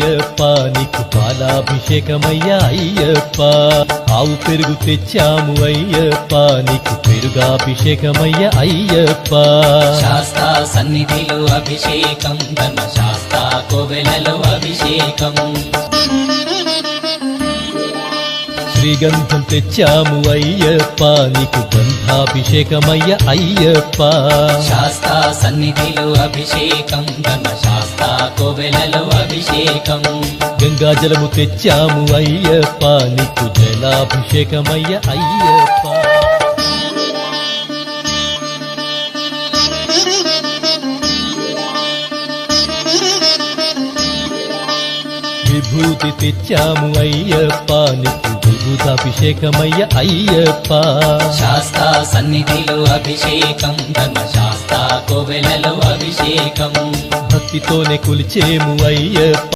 అయ్యప్ప నీకు పాలాభిషేకమయ్యా అయ్యప్ప ఆవు పెరుగు తెచ్చాము అయ్యప్ప నీకు పెరుగాభిషేకమయ్యా అయ్యప్ప శాస్తా సన్నిధిలో అభిషేకం ధర్మశాస్త్ర కోవెలలో అభిషేకం శ్రీగంధం తెచ్చాము అయ్యప్ప నీకు గంధాభిషేకమయ్య అయ్యప్ప శాస్తా సన్నిధిలో అభిషేకం ధర్మశాస్త్ర కోవెలలో అభిషేకం గంగాజలము తెచ్చాము అయ్యప్ప నీకు జలాభిషేకమయ్య అయ్యప్ప విభూతి తెచ్చాము అయ్యప్ప నీకు విభూతాభిషేకమయ్య అయ్యప్ప శాస్తా సన్నిధిలో అభిషేకం ధర్మశాస్త్ర కోవెలలో అభిషేకం భక్తితోనే కొలిచేము అయ్యప్ప